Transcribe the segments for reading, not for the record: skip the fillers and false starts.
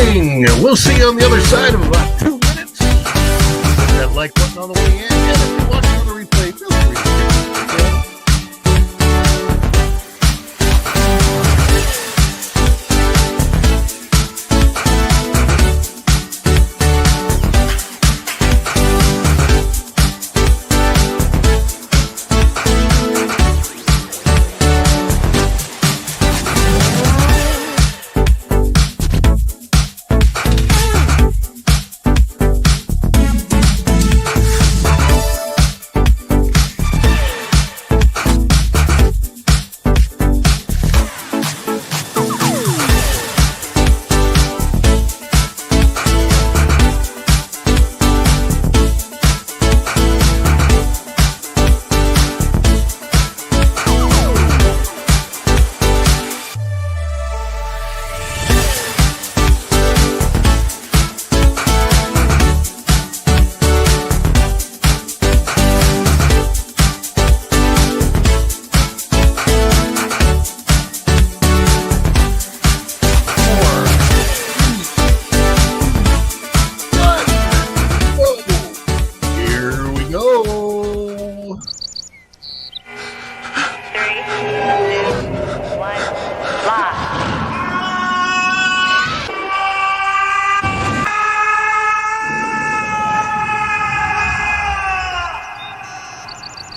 morning. We'll see you on the other side of about 2 minutes. Hit that like button on the way in. And if you're watching on the replay, feel free to subscribe.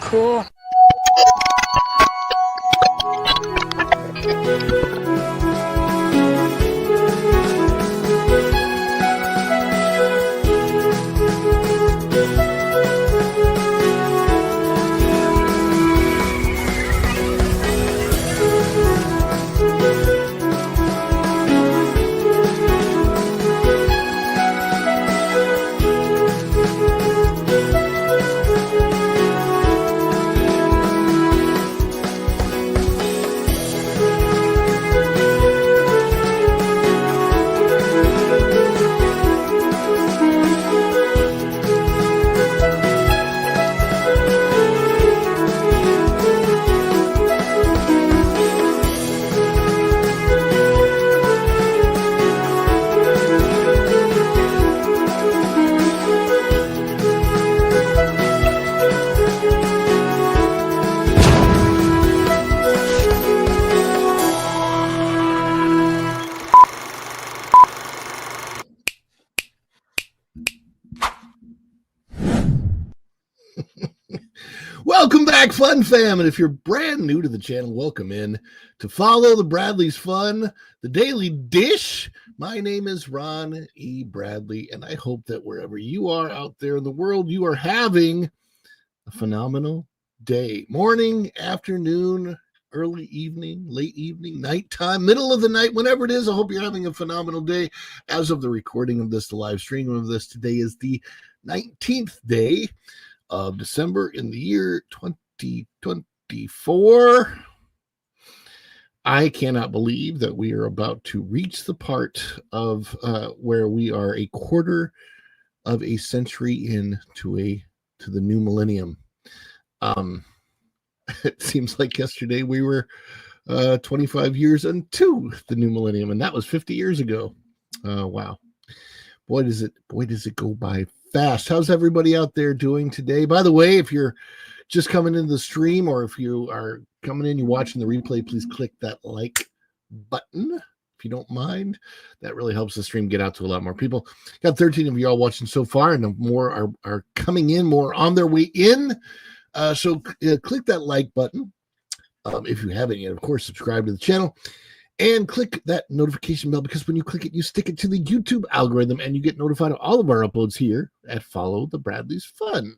Cool. Welcome back, Fun Fam. And if you're brand new to the channel, welcome in to follow the Bradley's Fun, the Daily Dish. My name is Ron E. Bradley, and I hope that wherever you are out there in the world, you are having a phenomenal day. Morning, afternoon, early evening, late evening, nighttime, middle of the night, whenever it is. I hope you're having a phenomenal day. As of the recording of this, the live stream of this, today is the 19th day of December in the year 2024. I cannot believe that we are about to reach the part of where we are a quarter of a century into the new millennium. It seems like yesterday we were 25 years into the new millennium, and that was 50 years ago. Wow. Boy, does it go by fast. How's everybody out there doing today? By the way, if you're just coming into the stream, or if you are coming in, you're watching the replay, please click that like button if you don't mind. That really helps the stream get out to a lot more people. Got 13 of you all watching so far, and more are coming in, more on their way in. So click that like button if you haven't yet. Of course, subscribe to the channel. And click that notification bell, because when you click it, you stick it to the YouTube algorithm and you get notified of all of our uploads here at Follow the Bradley's Fun.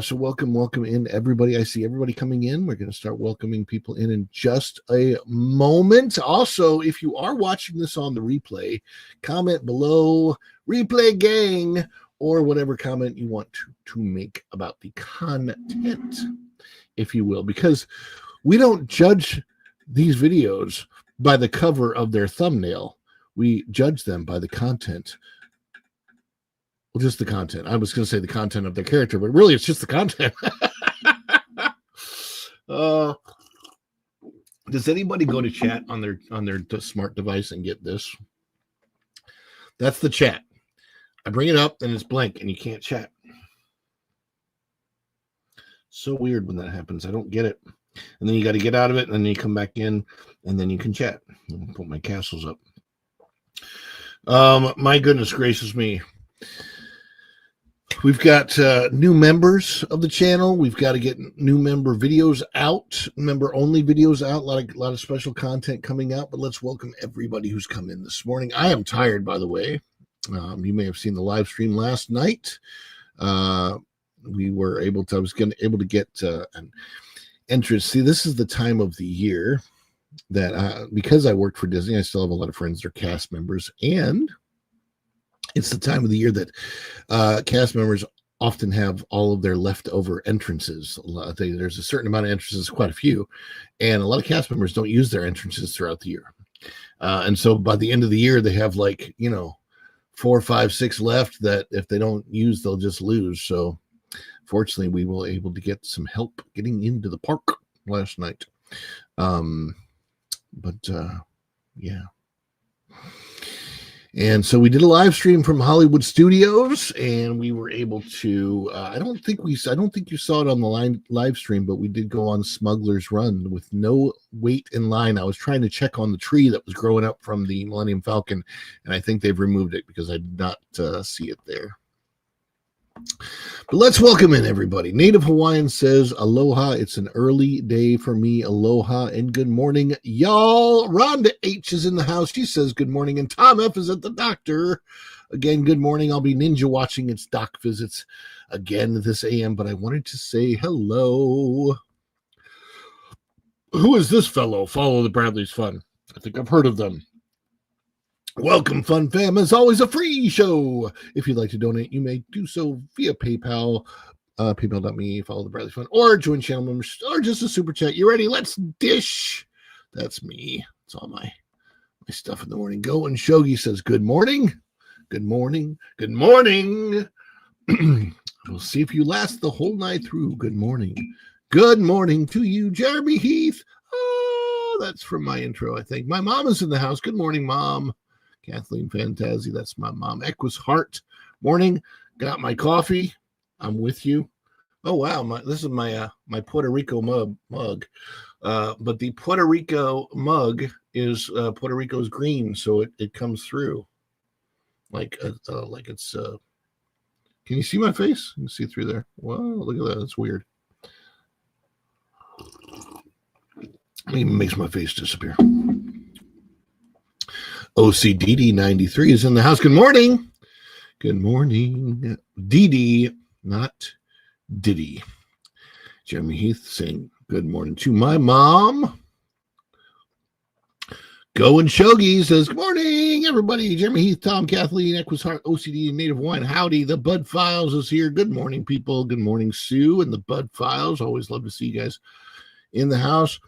So welcome in, everybody. I see everybody coming in. We're going to start welcoming people in just a moment. Also, if you are watching this on the replay, comment below, replay gang, or whatever comment you want to make about the content, if you will, because we don't judge these videos by the cover of their thumbnail. We judge them by the content. Well, just the content. I was going to say the content of their character, but really it's just the content. Does anybody go to chat on their smart device and get this? That's the chat. I bring it up and it's blank and you can't chat. So weird when that happens. I don't get it. And then you got to get out of it and then you come back in and then you can chat. I'll put my castles up. My goodness gracious me. We've got new members of the channel. We've got to get new member videos out, member only videos out. A lot of special content coming out. But let's welcome everybody who's come in this morning. I am tired, by the way. You may have seen the live stream last night. We were able to. I was able to get an entrance. See, this is the time of the year that because I worked for Disney, I still have a lot of friends that are cast members, and it's the time of the year that cast members often have all of their leftover entrances. There's a certain amount of entrances, quite a few, and a lot of cast members don't use their entrances throughout the year. And so by the end of the year, they have 4, 5, 6 left that if they don't use, they'll just lose. So fortunately, we were able to get some help getting into the park last night. Yeah. And so we did a live stream from Hollywood Studios, and we were able to. I don't think you saw it on the live stream, but we did go on Smuggler's Run with no wait in line. I was trying to check on the tree that was growing up from the Millennium Falcon, and I think they've removed it because I did not see it there. But let's welcome in everybody. Native Hawaiian says, aloha. It's an early day for me. Aloha and good morning, y'all. Rhonda H is in the house. She says good morning. And Tom F is at the doctor. Again, good morning. I'll be ninja watching its doc visits again this AM, but I wanted to say hello. Who is this fellow? Follow the Bradley's Fun. I think I've heard of them. Welcome, Fun Fam. As always, a free show. If you'd like to donate, you may do so via PayPal, paypal.me, follow the Bradley Fun, or join channel members, or just a super chat. You ready? Let's dish. That's me. It's all my stuff in the morning. Go and Shogi says, good morning. Good morning. Good morning. We'll see if you last the whole night through. Good morning. Good morning to you, Jeremy Heath. Oh, that's from my intro, I think. My mom is in the house. Good morning, Mom. Kathleen Fantazi, that's my mom. Equus Hart, morning. Got my coffee. I'm with you. Oh wow, this is my Puerto Rico mug. But the Puerto Rico mug is Puerto Rico's green, so it comes through like it's. Can you see my face? You can see through there. Wow, look at that. That's weird. It even makes my face disappear. OCDD93 is in the house. Good morning. Good morning. DD, not Diddy. Jeremy Heath saying good morning to my mom. Go and Shogi says good morning, everybody. Jeremy Heath, Tom, Kathleen, Equus Hart, OCD, Native Hawaiian. Howdy. The Bud Files is here. Good morning, people. Good morning, Sue and the Bud Files. Always love to see you guys in the house.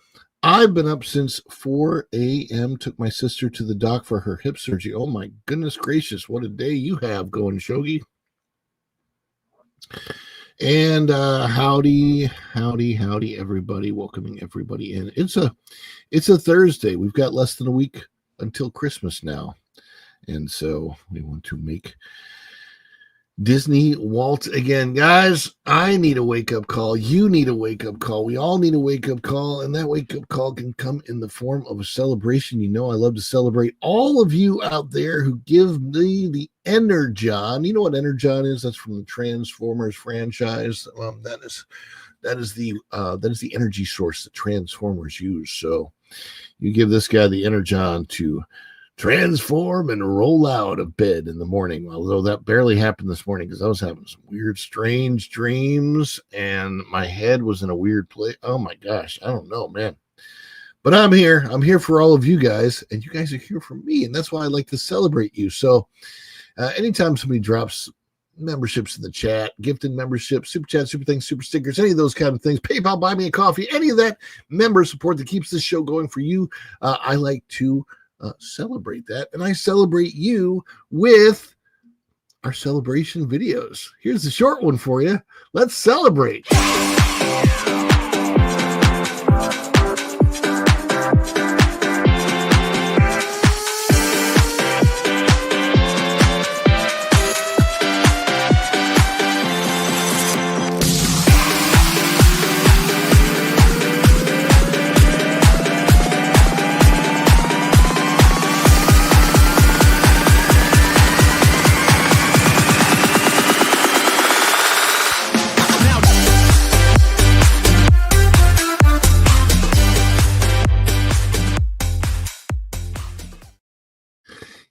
I've been up since 4 a.m. Took my sister to the doc for her hip surgery. Oh, my goodness gracious. What a day you have going, Shogi. And howdy, everybody. Welcoming everybody in. It's a Thursday. We've got less than a week until Christmas now. And so we want to make Disney Walt again. Guys, I need a wake-up call. You need a wake-up call. We all need a wake-up call, and that wake-up call can come in the form of a celebration. You know I love to celebrate all of you out there who give me the Energon. You know what Energon is? That's from the Transformers franchise. That is the energy source that Transformers use. So you give this guy the Energon to transform and roll out of bed in the morning. Although that barely happened this morning because I was having some weird, strange dreams and my head was in a weird place. Oh my gosh, I don't know, man. But I'm here. I'm here for all of you guys, and you guys are here for me, and that's why I like to celebrate you. So anytime somebody drops memberships in the chat, gifted memberships, super chat, super things, super stickers, any of those kind of things, PayPal, buy me a coffee, any of that member support that keeps this show going for you, I like to celebrate that, and I celebrate you with our celebration videos. Here's the short one for you. Let's celebrate.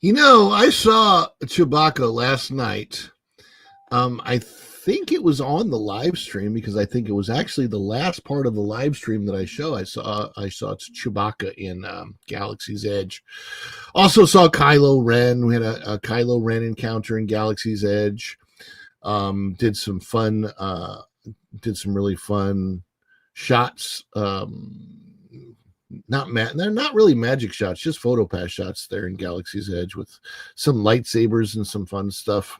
I saw Chewbacca last night. I think it was on the live stream because I think it was actually the last part of the live stream that I saw Chewbacca in Galaxy's Edge. Also saw Kylo Ren. We had a Kylo Ren encounter in Galaxy's Edge. Did some really fun shots. They're not really magic shots, just photo pass shots there in Galaxy's Edge with some lightsabers and some fun stuff.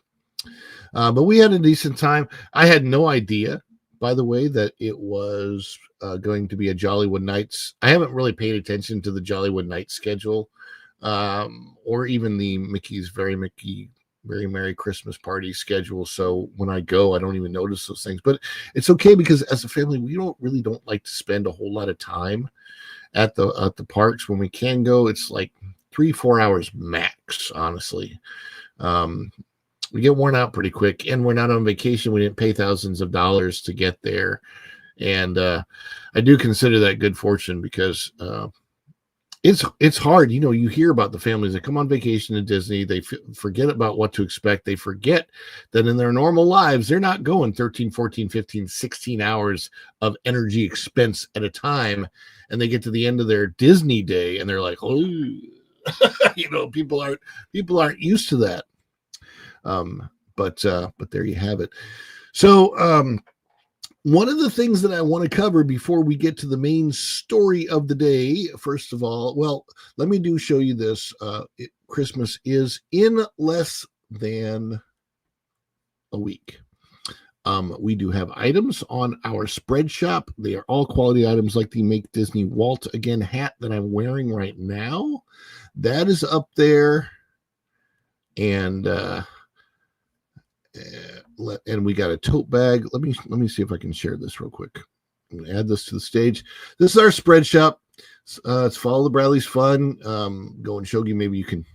But we had a decent time. I had no idea, by the way, that it was going to be a Jollywood Nights. I haven't really paid attention to the Jollywood Nights schedule, or even the Very Merry Christmas Party schedule. So when I go, I don't even notice those things. But it's okay because as a family, we don't like to spend a whole lot of time at the parks. When we can go, it's like 3-4 hours max, honestly. We get worn out pretty quick, and we're not on vacation. We didn't pay thousands of dollars to get there. And I do consider that good fortune because it's hard. You hear about the families that come on vacation to Disney. They forget about what to expect. They forget that in their normal lives, they're not going 13, 14, 15, 16 hours of energy expense at a time. And they get to the end of their Disney day and they're like, oh, people aren't used to that. But there you have it. So, one of the things that I want to cover before we get to the main story of the day, first of all, well, let me show you this. Christmas is in less than a week. We do have items on our spread shop. They are all quality items like the Make Disney Walt Again hat that I'm wearing right now. That is up there. And we got a tote bag. Let me see if I can share this real quick. I'm gonna add this to the stage. This is our spread shop. It's Follow the Bradleys Fun. Go and Shogi. Maybe you can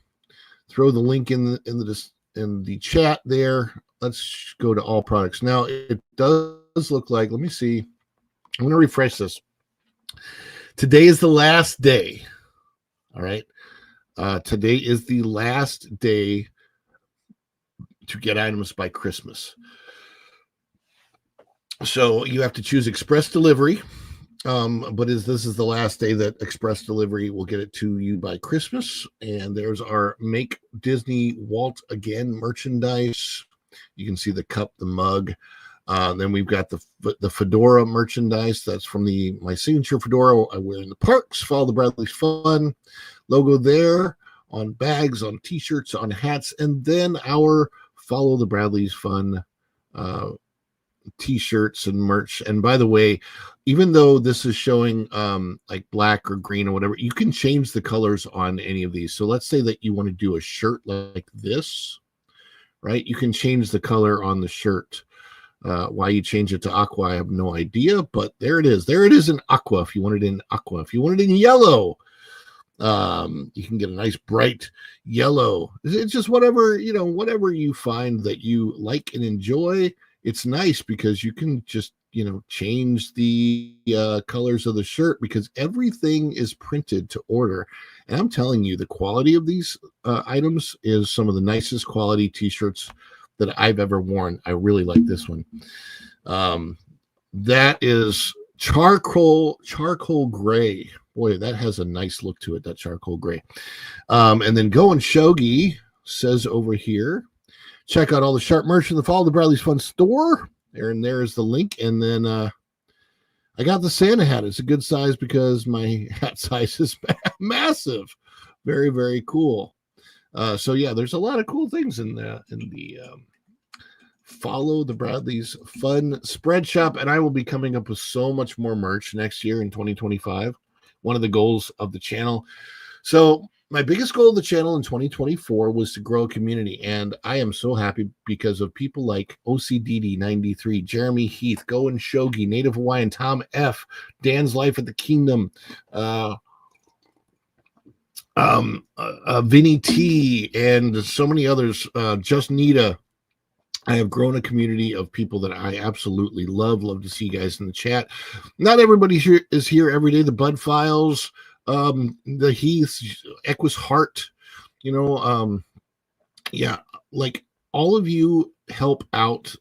throw the link in the chat there. Let's go to all products. Now it does look like. Let me see. I'm gonna refresh this. Today is the last day. All right. Today is the last day to get items by Christmas. So you have to choose express delivery. But this is the last day that express delivery will get it to you by Christmas. And there's our Make Disney Walt Again merchandise. You can see the cup, the mug. Then we've got the fedora merchandise. That's from my signature fedora I wear in the parks. Follow the Bradleys Fun logo there on bags, on t-shirts, on hats, and then our Follow the Bradleys Fun t-shirts and merch. And by the way, even though this is showing like black or green or whatever, you can change the colors on any of these. So let's say that you want to do a shirt like this, right? You can change the color on the shirt. Why you change it to aqua, I have no idea, but there it is. There it is in aqua. If you want it in aqua, if you want it in yellow, you can get a nice bright yellow. It's just whatever you find that you like and enjoy. It's nice because you can just change the colors of the shirt because everything is printed to order. And I'm telling you, the quality of these items is some of the nicest quality t-shirts that I've ever worn. I really like this one. That is charcoal gray. Boy, that has a nice look to it, that charcoal gray. And then Go and Shogi says over here, check out all the sharp merch in the Follow the Bradleys Fun store. There's the link. And then I got the Santa hat. It's a good size because my hat size is massive. Very, very cool. So yeah, there's a lot of cool things in the Follow the Bradleys Fun spread shop. And I will be coming up with so much more merch next year in 2025. One of the goals of the channel. So my biggest goal of the channel in 2024 was to grow a community. And I am so happy because of people like OCDD93, Jeremy Heath, Go and Shogi, Native Hawaiian, Tom F, Dan's Life at the Kingdom, Vinny T, and so many others, Just Nita. I have grown a community of people that I absolutely love to see you guys in the chat. Not everybody here is here every day. The Bud Files, the Heaths, Equus Hart, Yeah, like all of you help out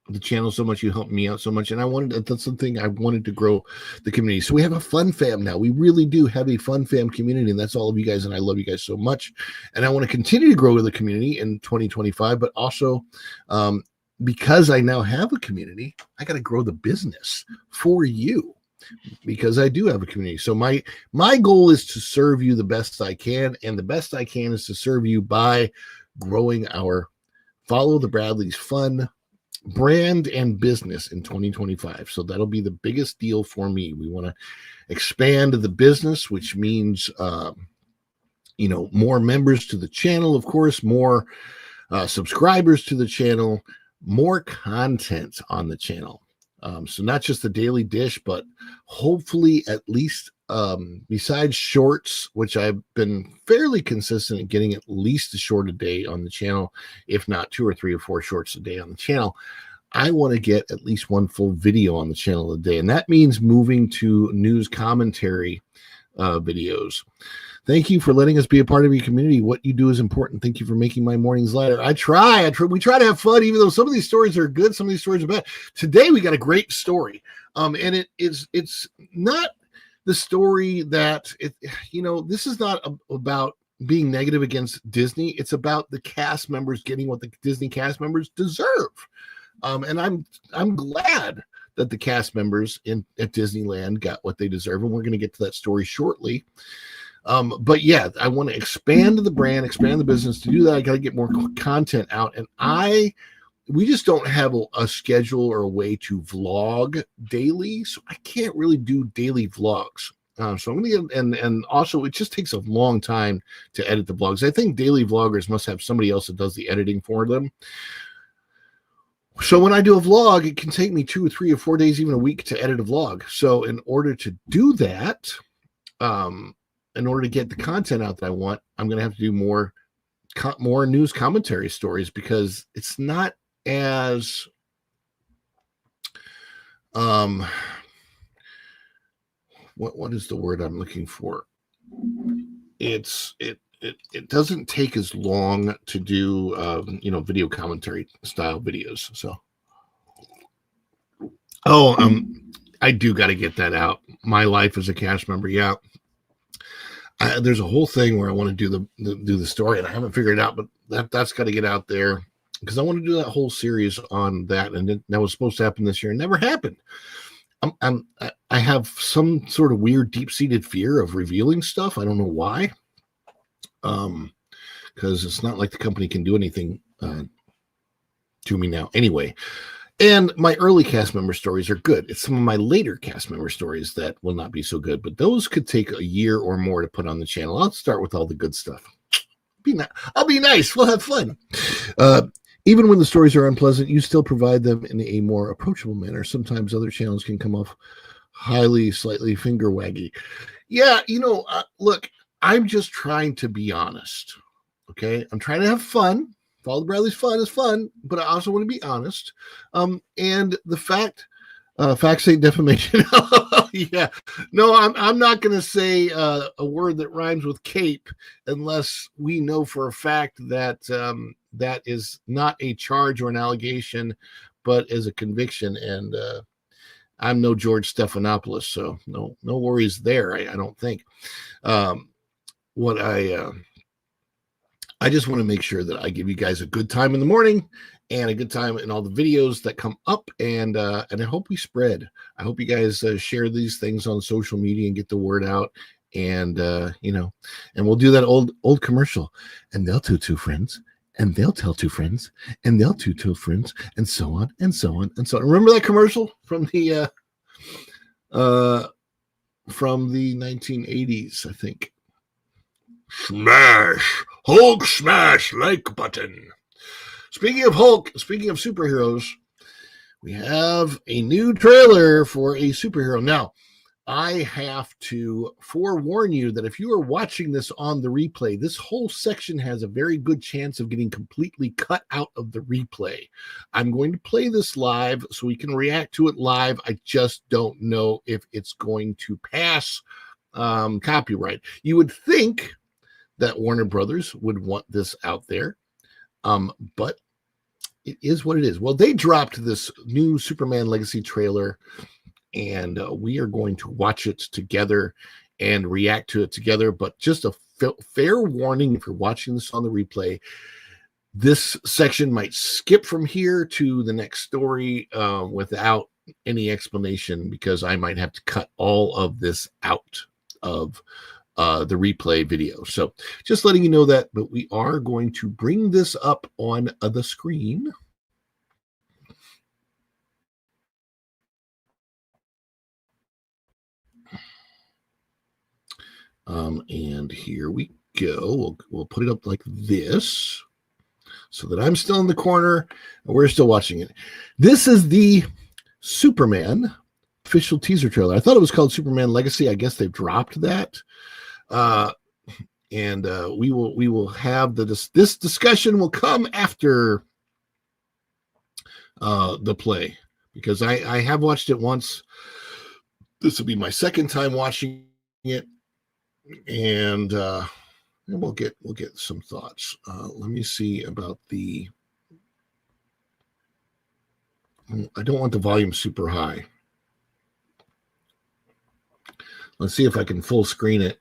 the channel so much. You help me out so much, and that's something I wanted to grow the community. So we have a fun fam now. We really do have a fun fam community, and that's all of you guys, and I love you guys so much. And I want to continue to grow the community in 2025, but also because I now have a community, I got to grow the business for you, because I do have a community. So my goal is to serve you the best I can, and the best I can is to serve you by growing our Follow the Bradleys Fun brand and business in 2025. So that'll be the biggest deal for me. We want to expand the business, which means more members to the channel, of course, more subscribers to the channel, more content on the channel. So not just the daily dish, but hopefully at least besides shorts, which I've been fairly consistent in getting at least a short a day on the channel, if not 2 or 3 or 4 shorts a day on the channel, I want to get at least one full video on the channel a day. And that means moving to news commentary videos. Thank you for letting us be a part of your community. What you do is important. Thank you for making my mornings lighter. We try to have fun, even though some of these stories are good, some of these stories are bad. Today we got a great story. And it's not the story that this is not about being negative against Disney. It's about the cast members getting what the Disney cast members deserve. And I'm glad that the cast members at Disneyland got what they deserve, and we're going to get to that story shortly. But yeah, I want to expand the brand, expand the business. To do that, I got to get more content out, and we just don't have a schedule or a way to vlog daily, so I can't really do daily vlogs. So I'm going to get, and also it just takes a long time to edit the vlogs. I think daily vloggers must have somebody else that does the editing for them. So when I do a vlog, it can take me 2 or 3 or 4 days, even a week, to edit a vlog. So in order to do that, in order to get the content out that I want, I'm going to have to do more news commentary stories, because it's not as what is the word I'm looking for? It doesn't take as long to do video commentary style videos. So I do got to get that out. My life as a cast member. Yeah. There's a whole thing where I want to do the story, and I haven't figured it out, but that's got to get out there, because I want to do that whole series on that, and that was supposed to happen this year and never happened. I have some sort of weird deep-seated fear of revealing stuff. I don't know why, because it's not like the company can do anything to me now. Anyway. And my early cast member stories are good. It's some of my later cast member stories that will not be so good, but those could take a year or more to put on the channel. I'll start with all the good stuff. I'll be nice. We'll have fun. Even when the stories are unpleasant, you still provide them in a more approachable manner. Sometimes other channels can come off slightly finger waggy. Yeah, look, I'm just trying to be honest. Okay? I'm trying to have fun. Follow the Bradleys Fun is fun, but I also want to be honest. And the facts ain't defamation. Yeah, no, I'm not going to say a word that rhymes with cape unless we know for a fact that that is not a charge or an allegation, but is a conviction. And I'm no George Stephanopoulos, so no worries there. I don't think. I just want to make sure that I give you guys a good time in the morning and a good time in all the videos that come up, and I hope we spread. I hope you guys share these things on social media and get the word out, and and we'll do that old commercial, and they'll tell 2 friends, and they'll tell 2 friends, and they'll tell friends, and so on and so on and so on. Remember that commercial from the 1980s, I think. Smash! Hulk smash like button. Speaking of Hulk, speaking of superheroes, we have a new trailer for a superhero. Now, I have to forewarn you that if you are watching this on the replay, this whole section has a very good chance of getting completely cut out of the replay. I'm going to play this live so we can react to it live. I just don't know if it's going to pass copyright. You would think that Warner Brothers would want this out there. But it is what it is. Well, they dropped this new Superman Legacy trailer, and we are going to watch it together and react to it together. But just a fair warning, if you're watching this on the replay, this section might skip from here to the next story without any explanation, because I might have to cut all of this out of the replay video. So just letting you know that, but we are going to bring this up on the screen. And here we go. We'll put it up like this so that I'm still in the corner and we're still watching it. This is the Superman official teaser trailer. I thought it was called Superman Legacy. I guess they've dropped that. And we will have this discussion will come after the play, because I have watched it once. This will be my second time watching it, and we'll get some thoughts. Let me see about the. I don't want the volume super high. Let's see if I can full screen it.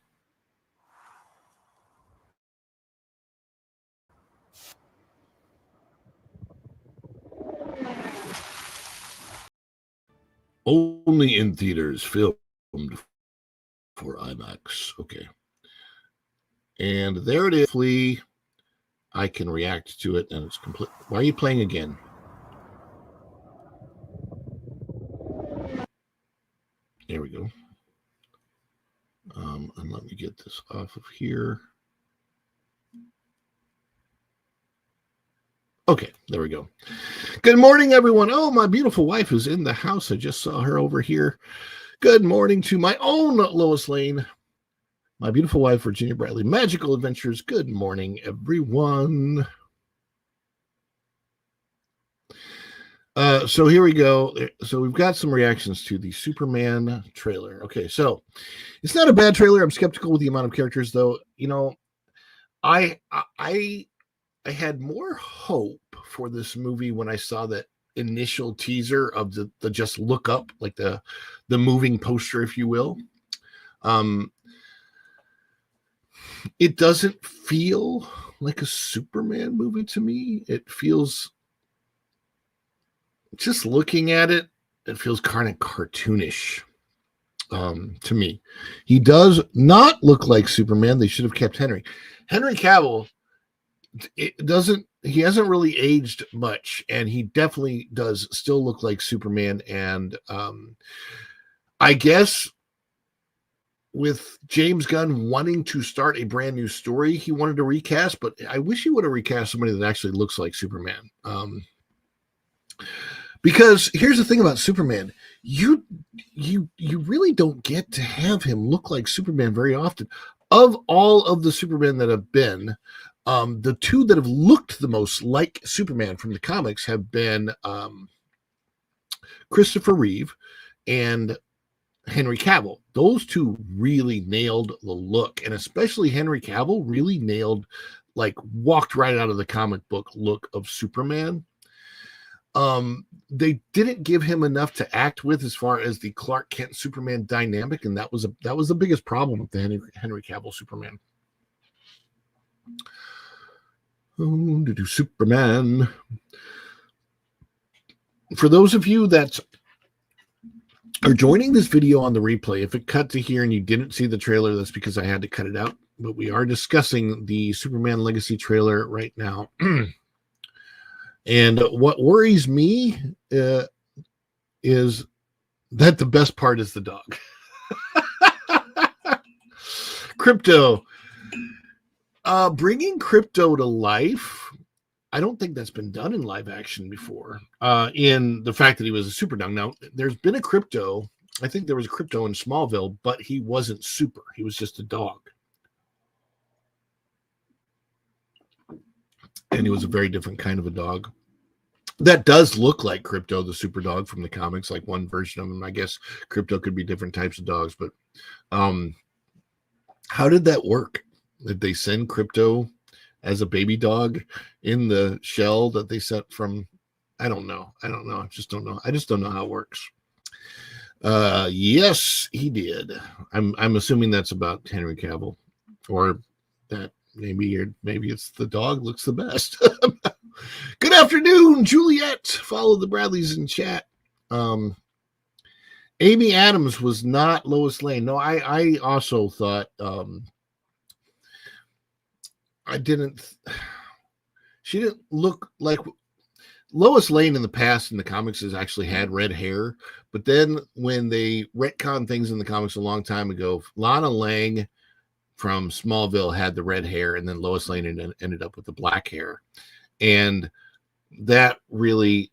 Only in theaters, filmed for IMAX. Okay. And there it is. Hopefully I can react to it and it's complete. Why are you playing again? There we go. And let me get this off of here. Okay, there we go. Good morning, everyone. Oh, my beautiful wife is in the house. I just saw her over here. Good morning to my own Lois Lane, my beautiful wife, Virginia Bradley. Magical Adventures. Good morning, everyone. So here we go. So we've got some reactions to the Superman trailer. Okay, so it's not a bad trailer. I'm skeptical with the amount of characters, though. You know, I had more hope for this movie when I saw that initial teaser of the just look up, like the moving poster, if you will. It doesn't feel like a Superman movie to me. It feels, just looking at it, it feels kind of cartoonish to me. He does not look like Superman. They should have kept Henry Cavill. He hasn't really aged much, and he definitely does still look like Superman. And I guess with James Gunn wanting to start a brand new story, he wanted to recast, but I wish he would have recast somebody that actually looks like Superman. Because here's the thing about Superman, you really don't get to have him look like Superman very often. Of all of the Supermen that have been, the two that have looked the most like Superman from the comics have been Christopher Reeve and Henry Cavill. Those two really nailed the look, and especially Henry Cavill really nailed, like, walked right out of the comic book look of Superman. They didn't give him enough to act with as far as the Clark Kent Superman dynamic, and that was the biggest problem with the Henry Cavill Superman. Oh, to do Superman. For those of you that are joining this video on the replay, if it cut to here and you didn't see the trailer, that's because I had to cut it out. But we are discussing the Superman Legacy trailer right now. And what worries me is that the best part is the dog. Crypto. Bringing Crypto to life, I don't think that's been done in live action before. In the fact that he was a super dog. Now, there's been a Crypto. I think there was a Crypto in Smallville, but he wasn't super. He was just a dog. And he was a very different kind of a dog. That does look like Crypto, the super dog from the comics, like one version of him. I guess Crypto could be different types of dogs, but how did that work? Did they send Crypto as a baby dog in the shell that they sent from? I don't know. I just don't know. I just don't know how it works. Yes, he did. I'm assuming that's about Henry Cavill, or that maybe it's the dog looks the best. Good afternoon, Juliet. Follow the Bradleys in chat. Amy Adams was not Lois Lane. No, I also thought she didn't look like Lois Lane in the past in the comics has actually had red hair, but then when they retconned things in the comics a long time ago, Lana Lang from Smallville had the red hair, and then Lois Lane ended up with the black hair. And that really,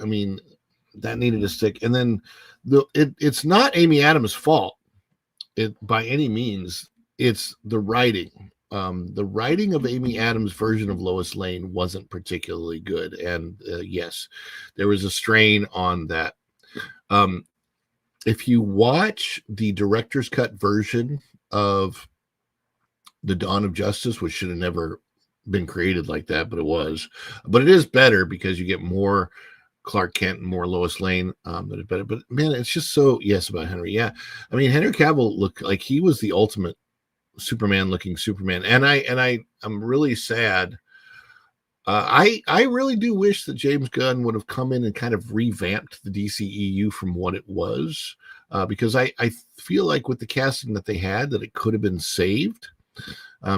I mean, that needed to stick. And then it's not Amy Adams' fault by any means. It's the writing. The writing of Amy Adams' version of Lois Lane wasn't particularly good. And yes, there was a strain on that. If you watch the director's cut version of The Dawn of Justice, which should have never been created like that, but it was. But it is better because you get more Clark Kent and more Lois Lane. But man, it's just so, yes, about Henry. Yeah. I mean, Henry Cavill looked like he was the ultimate Superman looking Superman, and I'm really sad. I really do wish that James Gunn would have come in and kind of revamped the DCEU from what it was, because I feel like with the casting that they had, that it could have been saved.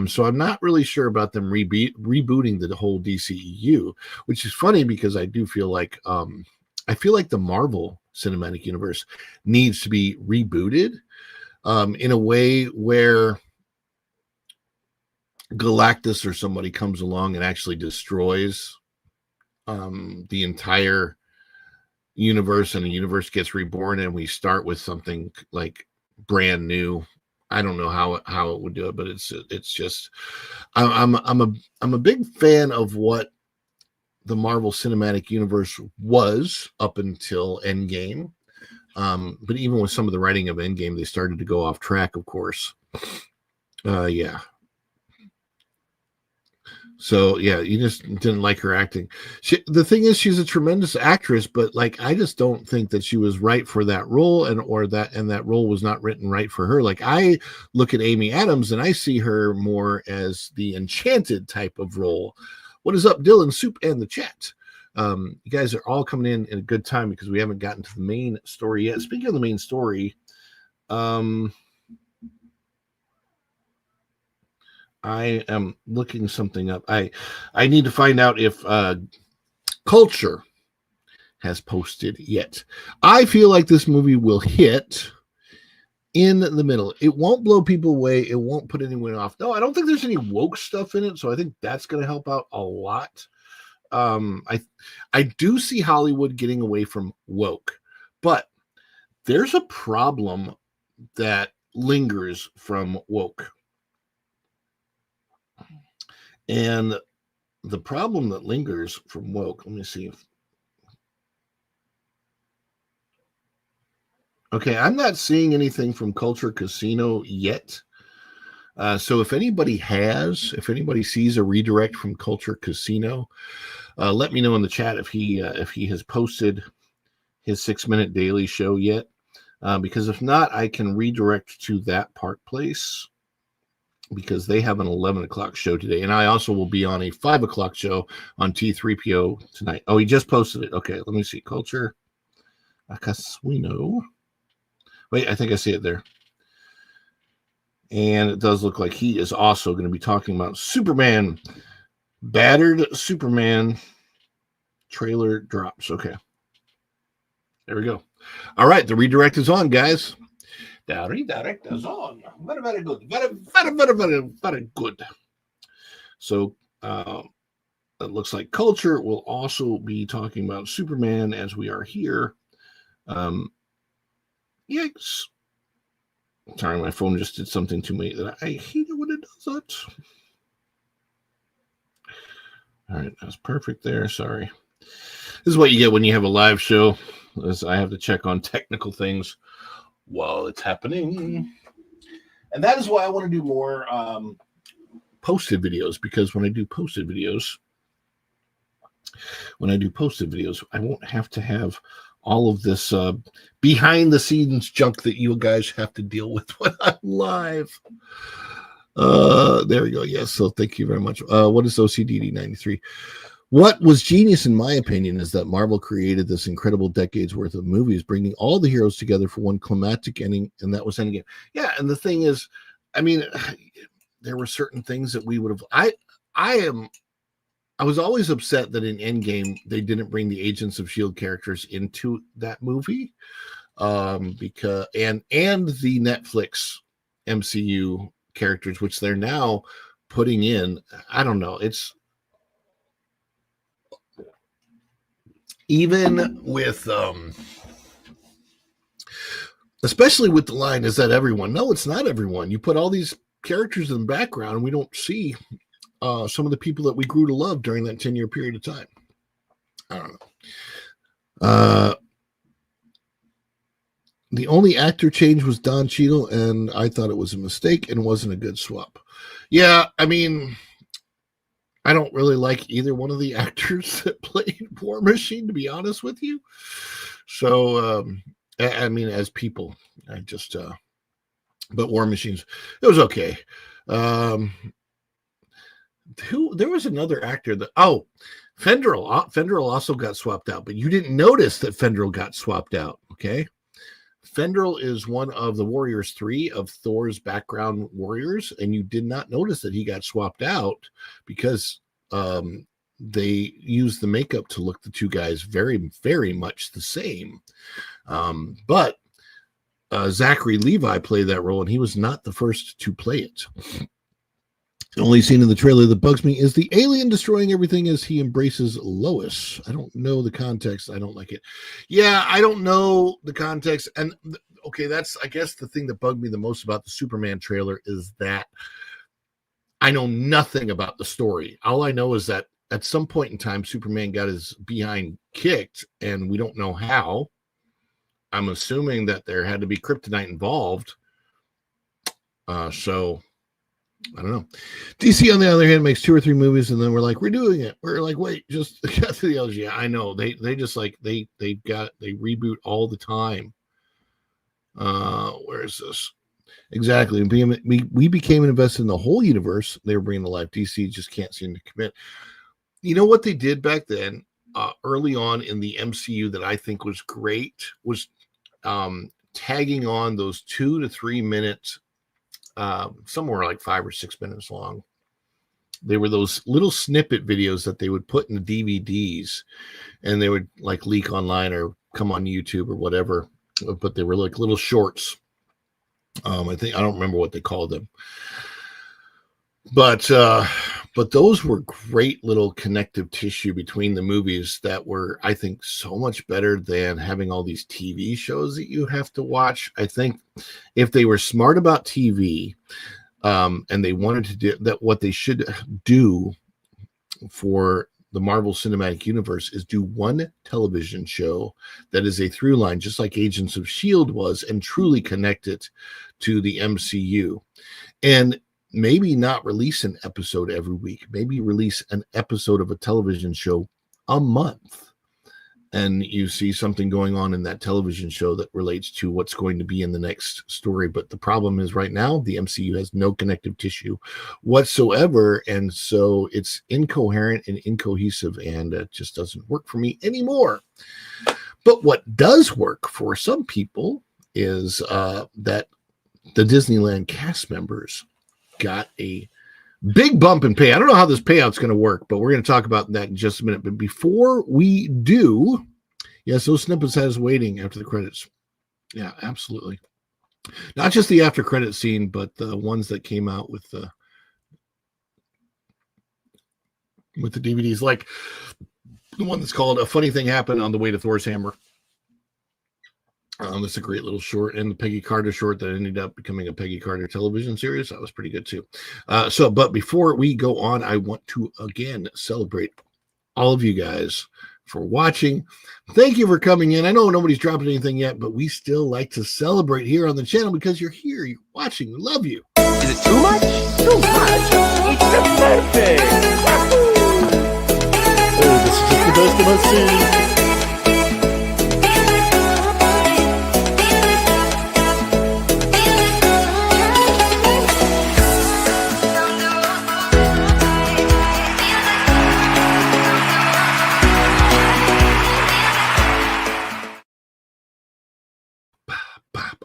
So I'm not really sure about them rebooting the whole DCEU, which is funny because I do feel like the Marvel Cinematic Universe needs to be rebooted in a way where Galactus or somebody comes along and actually destroys the entire universe, and the universe gets reborn, and we start with something like brand new. I don't know how it would do it, but it's just I'm a big fan of what the Marvel Cinematic Universe was up until Endgame. But even with some of the writing of Endgame, they started to go off track, of course. Yeah. So yeah, you just didn't like her acting. The thing is, she's a tremendous actress, but like I just don't think that she was right for that role, and that role was not written right for her. Like I look at Amy Adams and I see her more as the Enchanted type of role. What is up, Dylan Soup and the chat? You guys are all coming in a good time because we haven't gotten to the main story yet. Speaking of the main story, I am looking something up. I need to find out if Culture has posted yet. I feel like this movie will hit in the middle. It won't blow people away. It won't put anyone off. No, I don't think there's any woke stuff in it, so I think that's going to help out a lot. I do see Hollywood getting away from woke, but there's a problem that lingers from woke. And the problem that lingers from woke, let me see. Okay, I'm not seeing anything from Culture Casino yet. So if anybody sees a redirect from Culture Casino, let me know in the chat if he has posted his 6-minute daily show yet. Because if not, I can redirect to that Park Place, because they have an 11 o'clock show today. And I also will be on a 5 o'clock show on T3PO tonight. Oh, he just posted it. Okay, let me see. Culture Casino. Wait, I think I see it there. And it does look like he is also going to be talking about Superman. Battered Superman trailer drops. Okay. There we go. All right, the redirect is on, guys. The redirect is on. Very, very good. Very, very, very, very, very good. So it looks like Culture will also be talking about Superman as we are here. Yikes. Sorry, my phone just did something to me that I hate it when it does that. All right, that's perfect there. Sorry. This is what you get when you have a live show, as I have to check on technical things while it's happening. And that is why I want to do more posted videos, because when I do posted videos, I won't have to have all of this behind the scenes junk that you guys have to deal with when I'm live. There we go. Yes. So thank you very much. What is OCDD 93? What was genius, in my opinion, is that Marvel created this incredible decades worth of movies, bringing all the heroes together for one climactic ending, and that was Endgame. Yeah. And the thing is, I mean, there were certain things that we would have, I was always upset that in Endgame they didn't bring the Agents of S.H.I.E.L.D. characters into that movie, because and the Netflix MCU characters, which they're now putting in. I don't know. It's even with especially with the line, "Is that everyone?" No, it's not everyone. You put all these characters in the background, and we don't see some of the people that we grew to love during that 10-year period of time. I don't know. The only actor change was Don Cheadle, and I thought it was a mistake and wasn't a good swap. Yeah, I mean, I don't really like either one of the actors that played War Machine, to be honest with you. So, I mean, as people, I just, but War Machines, it was okay. There was another actor that Fendrel also got swapped out, but you didn't notice that Fendrel got swapped out. Okay, Fendrel is one of the Warriors 3 of Thor's background warriors, and you did not notice that he got swapped out because they used the makeup to look the two guys very, very much the same. But Zachary Levi played that role, and he was not the first to play it. The only scene in the trailer that bugs me is the alien destroying everything as he embraces Lois. I don't know the context. I don't like it. Yeah, I don't know the context. And okay, that's, I guess, the thing that bugged me the most about the Superman trailer is that I know nothing about the story. All I know is that at some point in time, Superman got his behind kicked, and we don't know how. I'm assuming that there had to be kryptonite involved. So I don't know. DC, on the other hand, makes 2 or 3 movies, and then we're like, we're doing it. We're like, wait, just got to the others. Yeah, I know. They just like they reboot all the time. Where is this? Exactly. We became invested in the whole universe they were bringing to life. DC just can't seem to commit. You know what they did back then, early on in the MCU, that I think was great was tagging on those 2 to 3 minutes. Somewhere like 5 or 6 minutes long. They were those little snippet videos that they would put in the DVDs, and they would like leak online or come on YouTube or whatever. But they were like little shorts. I don't remember what they called them. But those were great little connective tissue between the movies that were, I think, so much better than having all these TV shows that you have to watch. I think if they were smart about TV, and they wanted to do that, what they should do for the Marvel Cinematic Universe is do one television show that is a through line, just like Agents of S.H.I.E.L.D. was, and truly connect it to the MCU. And maybe not release an episode every week, maybe release an episode of a television show a month. And you see something going on in that television show that relates to what's going to be in the next story. But the problem is right now, the MCU has no connective tissue whatsoever. And so it's incoherent and incohesive, and it just doesn't work for me anymore. But what does work for some people is that the Disneyland cast members got a big bump in pay. I don't know how this payout's going to work, but we're going to talk about that in just a minute. But before we do, yes, those snippets has waiting after the credits. Yeah, absolutely. Not just the after credit scene, but the ones that came out with the DVDs, like the one that's called "A Funny Thing Happened on the Way to Thor's Hammer." That's a great little short, and the Peggy Carter short that ended up becoming a Peggy Carter television series. That was pretty good too. But before we go on, I want to again celebrate all of you guys for watching. Thank you for coming in. I know nobody's dropping anything yet, but we still like to celebrate here on the channel because you're here, you're watching, we love you. Is it too much? so much, it's a birthday! Oh, this is just the best of us.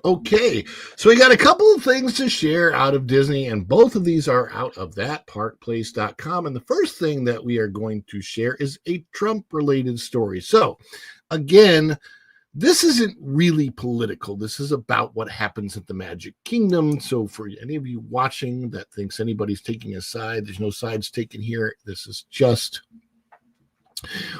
Okay, so we got a couple of things to share out of Disney, and both of these are out of thatparkplace.com. And the first thing that we are going to share is a Trump-related story. So, again, this isn't really political. This is about what happens at the Magic Kingdom. So for any of you watching that thinks anybody's taking a side, there's no sides taken here. This is just,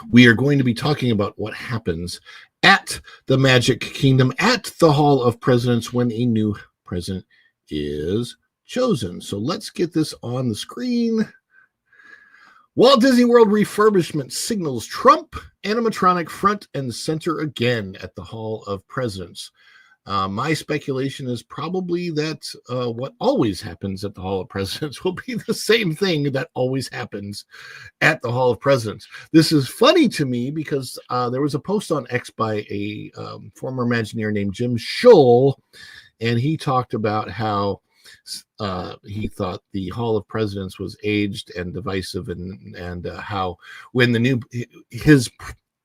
we are going to be talking about what happens at the Magic Kingdom, at the Hall of Presidents, when a new president is chosen. So let's get this on the screen. Walt Disney World refurbishment signals Trump animatronic front and center again at the Hall of Presidents. My speculation is probably that what always happens at the Hall of Presidents will be the same thing that always happens at the Hall of Presidents. This is funny to me because there was a post on X by a former Imagineer named Jim Scholl, and he talked about how he thought the Hall of Presidents was aged and divisive, and how when the new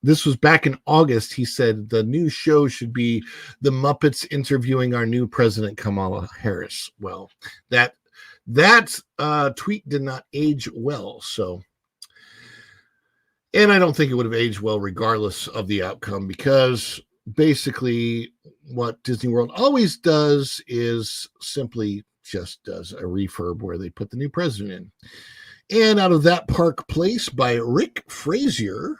this was back in August, he said the new show should be the Muppets interviewing our new president, Kamala Harris. Well, that tweet did not age well. So, and I don't think it would have aged well regardless of the outcome, because basically what Disney World always does is simply just does a refurb where they put the new president in. And out of That Park Place by Rick Frazier,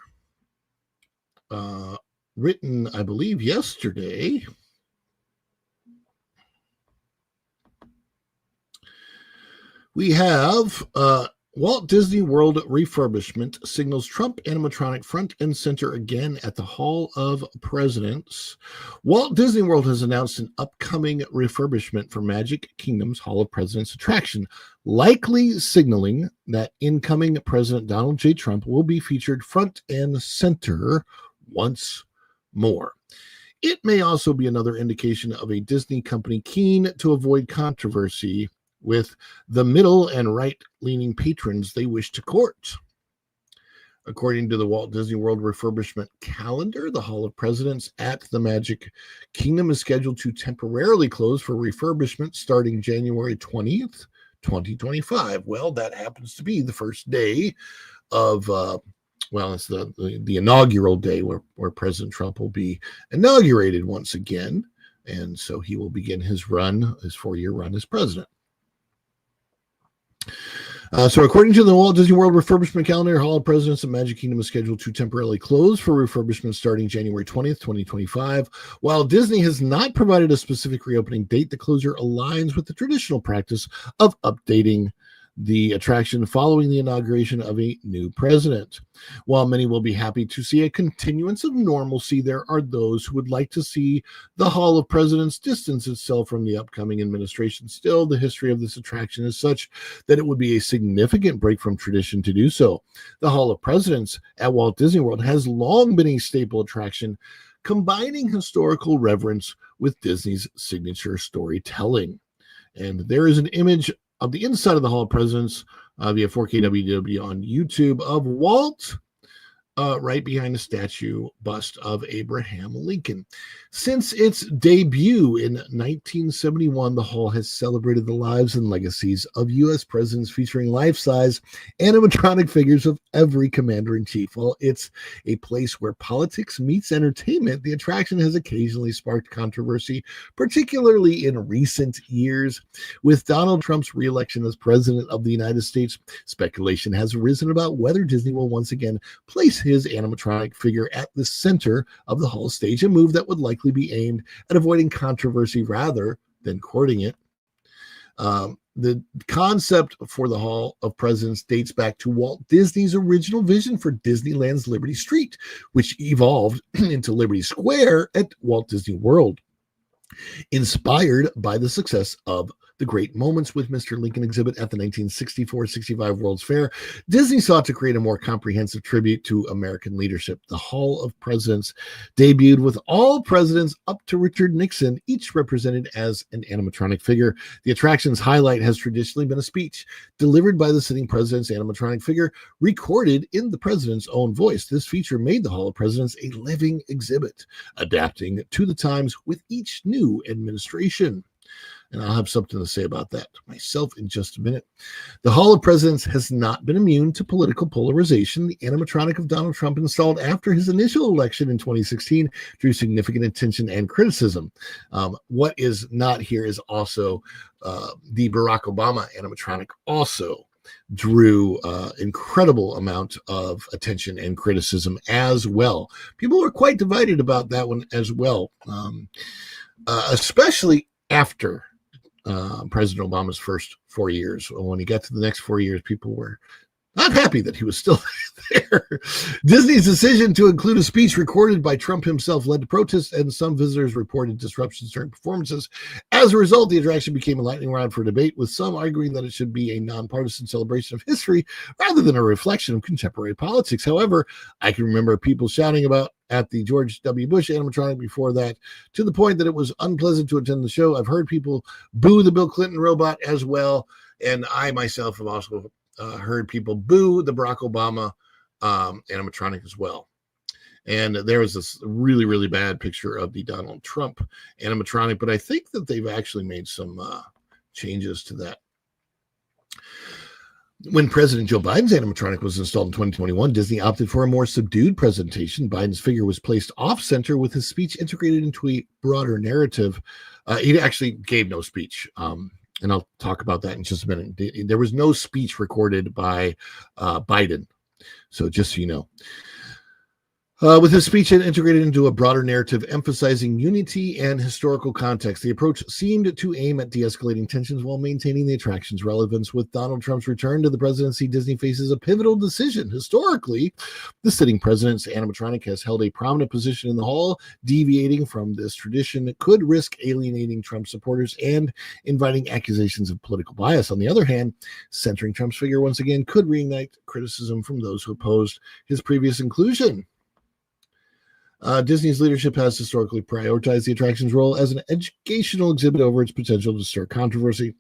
written, I believe, yesterday. We have Walt Disney World refurbishment signals Trump animatronic front and center again at the Hall of Presidents. Walt Disney World has announced an upcoming refurbishment for Magic Kingdom's Hall of Presidents attraction, likely signaling that incoming President Donald J. Trump will be featured front and center once more. It may also be another indication of a Disney company keen to avoid controversy with the middle and right-leaning patrons they wish to court. According to the Walt Disney World refurbishment calendar, the Hall of Presidents at the Magic Kingdom is scheduled to temporarily close for refurbishment starting January 20th, 2025. Well, that happens to be the first day of it's the inaugural day where President Trump will be inaugurated once again. And so he will begin his 4-year run as president. So according to the Walt Disney World refurbishment calendar, Hall of Presidents at Magic Kingdom is scheduled to temporarily close for refurbishment starting January 20th, 2025. While Disney has not provided a specific reopening date, the closure aligns with the traditional practice of updating the attraction following the inauguration of a new president. While many will be happy to see a continuance of normalcy, there are those who would like to see the Hall of Presidents distance itself from the upcoming administration. Still, the history of this attraction is such that it would be a significant break from tradition to do so. The Hall of Presidents at Walt Disney World has long been a staple attraction, combining historical reverence with Disney's signature storytelling. And there is an image of the inside of the Hall of Presidents via 4K WDW on YouTube of Walt right behind the statue bust of Abraham Lincoln. Since its debut in 1971, the Hall has celebrated the lives and legacies of U.S. presidents, featuring life-size animatronic figures of every commander-in-chief. While it's a place where politics meets entertainment, the attraction has occasionally sparked controversy, particularly in recent years. With Donald Trump's re-election as president of the United States, speculation has arisen about whether Disney will once again place his animatronic figure at the center of the Hall stage, a move that would likely be aimed at avoiding controversy rather than courting it. The concept for the Hall of Presidents dates back to Walt Disney's original vision for Disneyland's Liberty Street, which evolved into Liberty Square at Walt Disney World, inspired by the success of the Great Moments with Mr. Lincoln exhibit at the 1964-65 World's Fair, Disney sought to create a more comprehensive tribute to American leadership. The Hall of Presidents debuted with all presidents up to Richard Nixon, each represented as an animatronic figure. The attraction's highlight has traditionally been a speech delivered by the sitting president's animatronic figure, recorded in the president's own voice. This feature made the Hall of Presidents a living exhibit, adapting to the times with each new administration. And I'll have something to say about that myself in just a minute. The Hall of Presidents has not been immune to political polarization. The animatronic of Donald Trump installed after his initial election in 2016 drew significant attention and criticism. What is not here is also the Barack Obama animatronic also drew incredible amount of attention and criticism as well. People were quite divided about that one as well, especially after President Obama's first 4 years. When he got to the next 4 years, people were not happy that he was still there. Disney's decision to include a speech recorded by Trump himself led to protests, and some visitors reported disruptions during performances. As a result, the attraction became a lightning rod for debate, with some arguing that it should be a nonpartisan celebration of history rather than a reflection of contemporary politics. However, I can remember people shouting about at the George W. Bush animatronic before that, to the point that it was unpleasant to attend the show. I've heard people boo the Bill Clinton robot as well, and I myself have also heard people boo the Barack Obama animatronic as well. And there was this really, really bad picture of the Donald Trump animatronic, but I think that they've actually made some changes to that. When President Joe Biden's animatronic was installed in 2021, Disney opted for a more subdued presentation. Biden's figure was placed off-center with his speech integrated into a broader narrative. He actually gave no speech. And I'll talk about that in just a minute. There was no speech recorded by Biden. So just so you know. With his speech integrated into a broader narrative emphasizing unity and historical context, the approach seemed to aim at de-escalating tensions while maintaining the attraction's relevance. With Donald Trump's return to the presidency, Disney faces a pivotal decision. Historically, the sitting president's animatronic has held a prominent position in the hall. Deviating from this tradition could risk alienating Trump supporters and inviting accusations of political bias. On the other hand, centering Trump's figure once again could reignite criticism from those who opposed his previous inclusion. Disney's leadership has historically prioritized the attraction's role as an educational exhibit over its potential to stir controversy.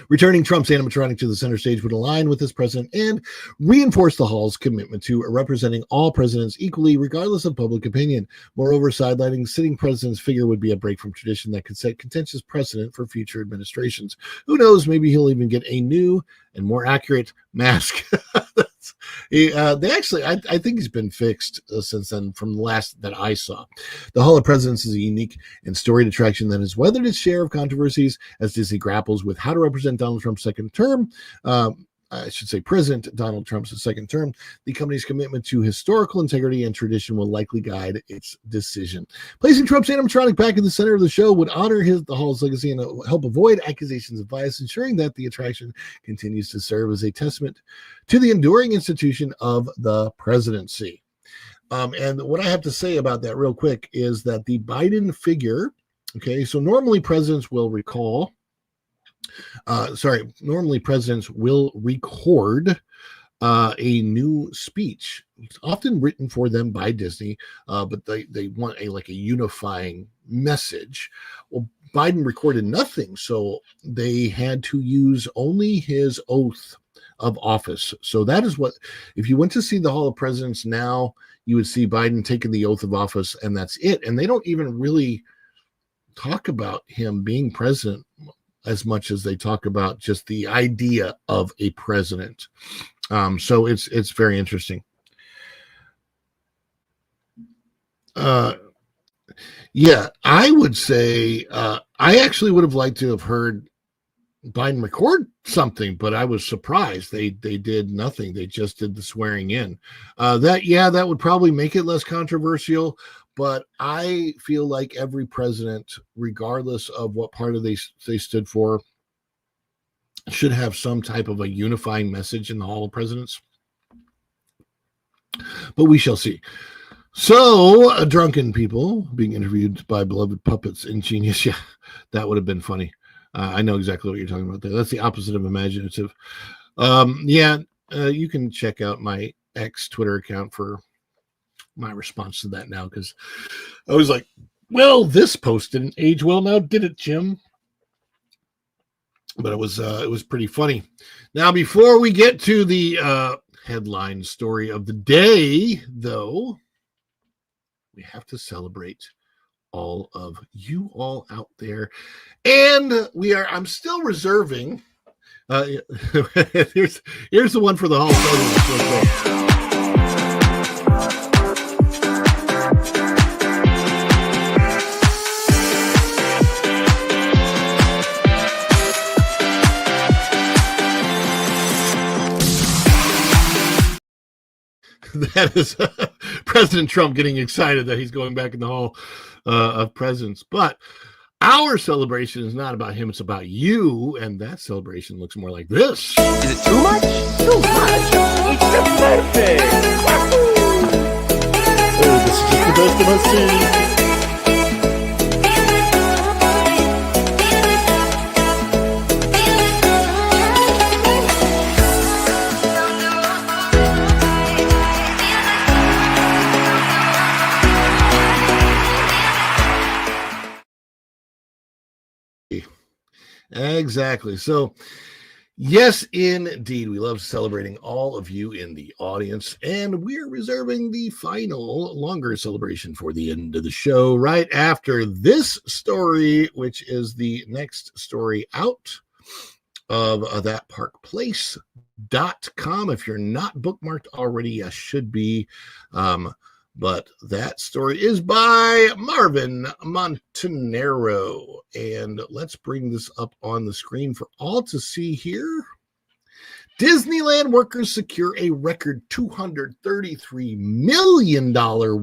Returning Trump's animatronic to the center stage would align with this president and reinforce the hall's commitment to representing all presidents equally, regardless of public opinion. Moreover, sidelining sitting president's figure would be a break from tradition that could set contentious precedent for future administrations. Who knows? Maybe he'll even get a new and more accurate mask. I think he's been fixed since then from the last that I saw. The Hall of Presidents is a unique and storied attraction that has weathered its share of controversies as Disney grapples with how to represent Donald Trump's second term. I should say President Donald Trump's second term. The company's commitment to historical integrity and tradition will likely guide its decision. Placing Trump's animatronic back in the center of the show would honor the Hall's legacy and help avoid accusations of bias, ensuring that the attraction continues to serve as a testament to the enduring institution of the presidency. And what I have to say about that real quick is that the Biden figure, okay, so normally presidents will normally presidents will record a new speech. It's often written for them by Disney, but they want a unifying message. Well, Biden recorded nothing, so they had to use only his oath of office. So that is what, if you went to see the Hall of Presidents now, you would see Biden taking the oath of office, and that's it. And they don't even really talk about him being president as much as they talk about just the idea of a president. So it's very interesting. Yeah, I would say I actually would have liked to have heard Biden record something, but I was surprised they did nothing. They just did the swearing in. That would probably make it less controversial. But I feel like every president, regardless of what party they stood for, should have some type of a unifying message in the Hall of Presidents. But we shall see. So, drunken people being interviewed by beloved puppets in Genius. Yeah, that would have been funny. I know exactly what you're talking about there. That's the opposite of imaginative. You can check out my ex Twitter account for my response to that now, because I was like, well, this post didn't age well now, did it, Jim? But it was pretty funny. Now, before we get to the headline story of the day, though, we have to celebrate all of you all out there. And I'm still reserving. Here's the one for the hall. That is President Trump getting excited that he's going back in the Hall of Presidents. But our celebration is not about him, it's about you. And that celebration looks more like this. Is it too much? Too much? It's the birthday! Oh, this is just the best of my scene. Exactly. So, yes, indeed, we love celebrating all of you in the audience, and we're reserving the final, longer celebration for the end of the show right after this story, which is the next story out of thatparkplace.com. If you're not bookmarked already, you should be. But that story is by Marvin Montanaro. And let's bring this up on the screen for all to see here. Disneyland workers secure a record $233 million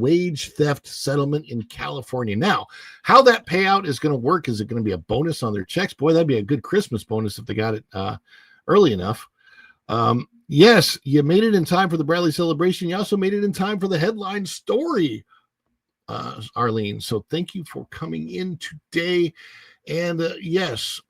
wage theft settlement in California. Now, how that payout is going to work, is it going to be a bonus on their checks? Boy, that'd be a good Christmas bonus if they got it early enough. Yes, you made it in time for the Bradley celebration. You also made it in time for the headline story, Arlene. So thank you for coming in today. And yes,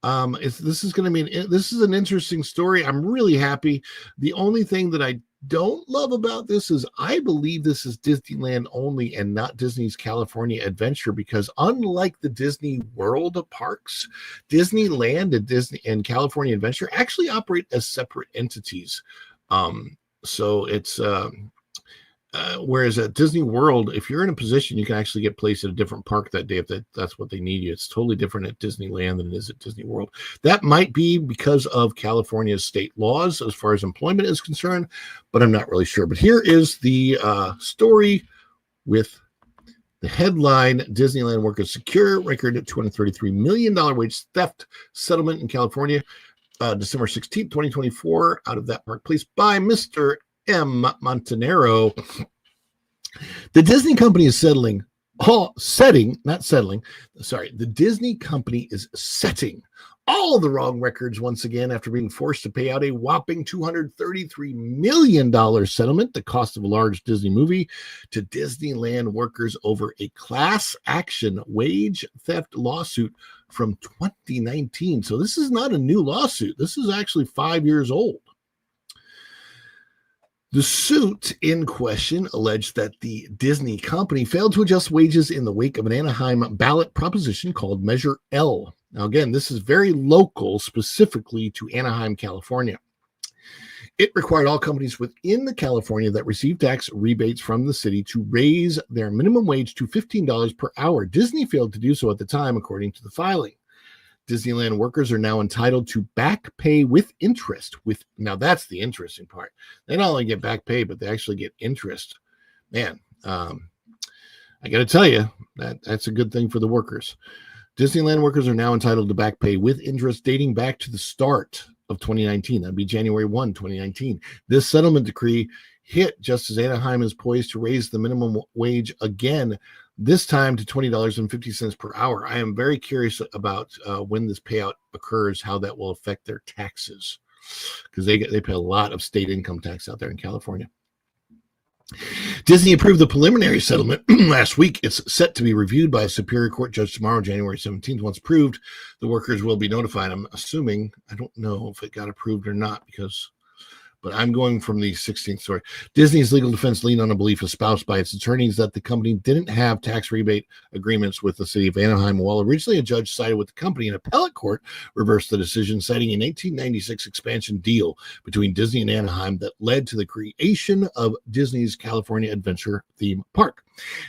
this is an interesting story. I'm really happy. The only thing that I don't love about this is I believe this is Disneyland only and not Disney's California Adventure, because unlike the Disney World parks, Disneyland and Disney and California Adventure actually operate as separate entities. So it's whereas at Disney World, if you're in a position, you can actually get placed at a different park that day if that's what they need you. It's totally different at Disneyland than it is at Disney World. That might be because of California's state laws as far as employment is concerned, but I'm not really sure. But here is the story with the headline: Disneyland workers secure record at $233 million wage theft settlement in California, December 16th, 2024, out of that park, please, by Mr. M. Montanaro. The Disney company is the Disney company is setting all the wrong records once again after being forced to pay out a whopping $233 million settlement, the cost of a large Disney movie, to Disneyland workers over a class action wage theft lawsuit from 2019. So this is not a new lawsuit. This is actually 5 years old. The suit in question alleged that the Disney company failed to adjust wages in the wake of an Anaheim ballot proposition called Measure L. Now, again, this is very local, specifically to Anaheim, California. It required all companies within the California that receive tax rebates from the city to raise their minimum wage to $15 per hour. Disney failed to do so at the time, according to the filing. Disneyland workers are now entitled to back pay with interest. Now, that's the interesting part. They not only get back pay, but they actually get interest. Man, I got to tell you, that's a good thing for the workers. Disneyland workers are now entitled to back pay with interest dating back to the start of 2019. That'd be January 1, 2019. This settlement decree hit just as Anaheim is poised to raise the minimum wage again, this time to $20.50 per hour. I am very curious about when this payout occurs, how that will affect their taxes, because they pay a lot of state income tax out there in California. Disney approved the preliminary settlement last week. It's set to be reviewed by a Superior Court judge tomorrow, January 17th. Once approved, the workers will be notified. I'm assuming, I don't know if it got approved or not, but I'm going from the 16th story. Disney's legal defense leaned on a belief espoused by its attorneys that the company didn't have tax rebate agreements with the city of Anaheim. While originally a judge sided with the company, an appellate court reversed the decision, citing a 1996 expansion deal between Disney and Anaheim that led to the creation of Disney's California Adventure theme park.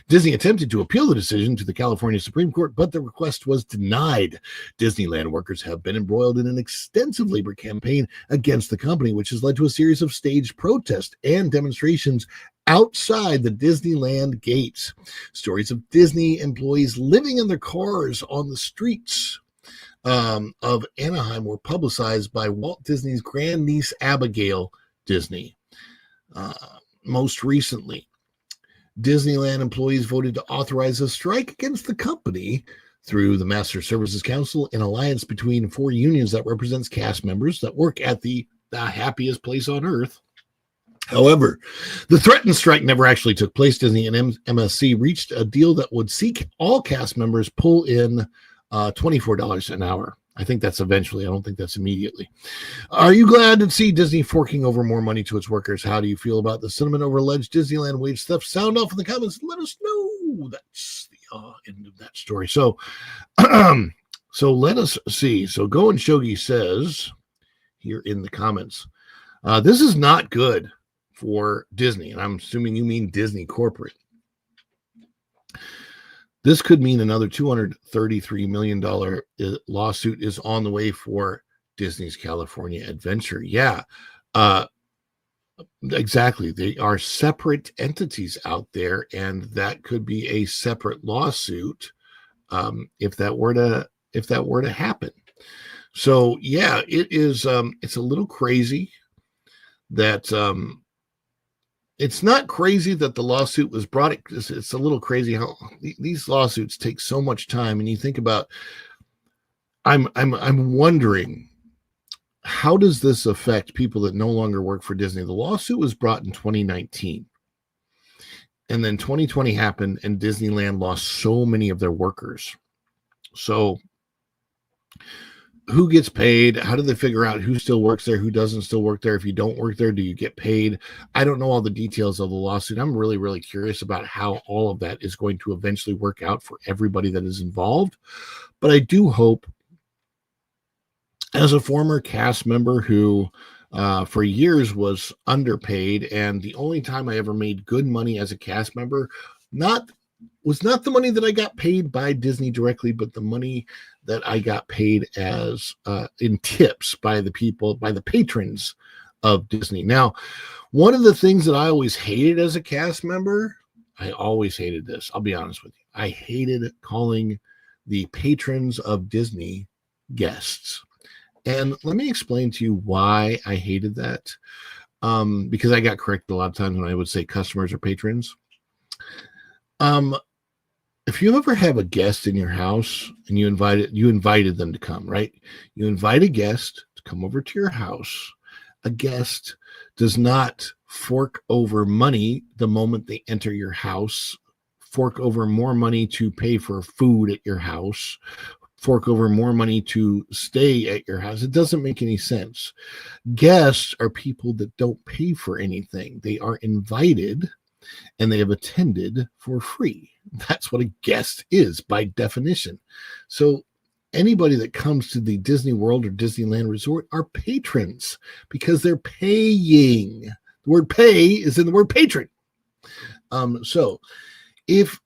Disney attempted to appeal the decision to the California Supreme Court, but the request was denied. Disneyland workers have been embroiled in an extensive labor campaign against the company, which has led to a series of staged protests and demonstrations outside the Disneyland gates. Stories of Disney employees living in their cars on the streets of Anaheim were publicized by Walt Disney's grandniece, Abigail Disney. Most recently, Disneyland employees voted to authorize a strike against the company through the Master Services Council, an alliance between 4 unions that represents cast members that work at the happiest place on earth. However, the threatened strike never actually took place. Disney and MSC reached a deal that would seek all cast members pull in $24 an hour. I think that's eventually. I don't think that's immediately. Are you glad to see Disney forking over more money to its workers? How do you feel about the sentiment over alleged Disneyland wage theft? Sound off in the comments. Let us know. That's the end of that story. So, so let us see. So Go and Shogi says here in the comments, this is not good for Disney. And I'm assuming you mean Disney corporate. This could mean another $233 million lawsuit is on the way for Disney's California Adventure. Yeah, exactly. They are separate entities out there, and that could be a separate lawsuit if that were to happen. So yeah, it is. It's a little crazy that. It's not crazy that the lawsuit was brought. It's a little crazy how these lawsuits take so much time. And you think about, I'm wondering, how does this affect people that no longer work for Disney? The lawsuit was brought in 2019. And then 2020 happened and Disneyland lost so many of their workers. So who gets paid? How do they figure out who still works there, who doesn't still work there? If you don't work there, do you get paid? I don't know all the details of the lawsuit. I'm really, really curious about how all of that is going to eventually work out for everybody that is involved. But I do hope, as a former cast member who for years was underpaid, and the only time I ever made good money as a cast member was not the money that I got paid by Disney directly, but the money that I got paid as in tips by the patrons of Disney. Now, one of the things that I always hated as a cast member, I always hated this. I'll be honest with you. I hated calling the patrons of Disney guests. And let me explain to you why I hated that. Because I got corrected a lot of times when I would say customers or patrons. If you ever have a guest in your house and you invited them to come, right? You invite a guest to come over to your house. A guest does not fork over money the moment they enter your house, fork over more money to pay for food at your house, fork over more money to stay at your house. It doesn't make any sense. Guests are people that don't pay for anything. They are invited and they have attended for free. That's what a guest is by definition. So anybody that comes to the Disney World or Disneyland Resort are patrons because they're paying. The word pay is in the word patron. So if,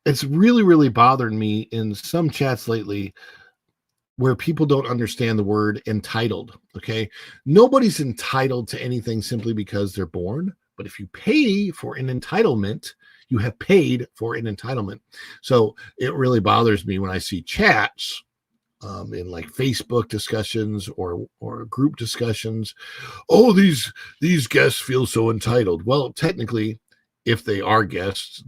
it's really, really bothered me in some chats lately where people don't understand the word entitled, okay? Nobody's entitled to anything simply because they're born, but if you pay for an entitlement, you have paid for an entitlement. So it really bothers me when I see chats in like Facebook discussions or group discussions. Oh, these guests feel so entitled. Well, technically, if they are guests,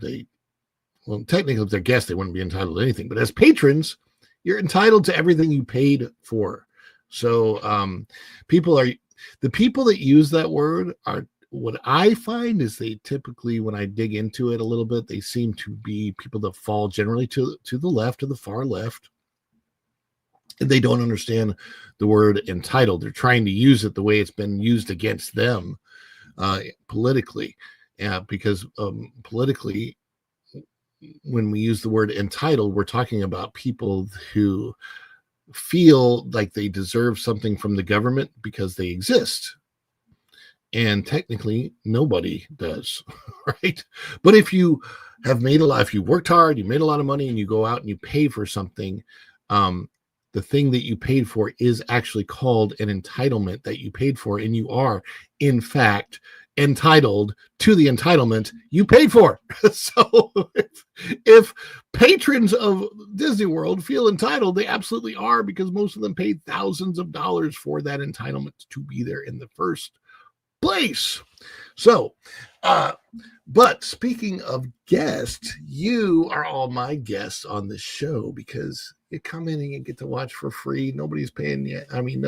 technically if they're guests, they wouldn't be entitled to anything. But as patrons, you're entitled to everything you paid for. So the people that use that word what I find is they typically, when I dig into it a little bit, they seem to be people that fall generally to the left, to the far left. And they don't understand the word entitled. They're trying to use it the way it's been used against them politically, because politically, when we use the word entitled, we're talking about people who feel like they deserve something from the government because they exist. And technically, nobody does, right? But if you have made a lot, if you worked hard, you made a lot of money, and you go out and you pay for something, the thing that you paid for is actually called an entitlement that you paid for, and you are, in fact, entitled to the entitlement you paid for. So if patrons of Disney World feel entitled, they absolutely are, because most of them paid thousands of dollars for that entitlement to be there in the first place. So, but speaking of guests, you are all my guests on the show, because you come in and you get to watch for free. Nobody's paying you. I mean,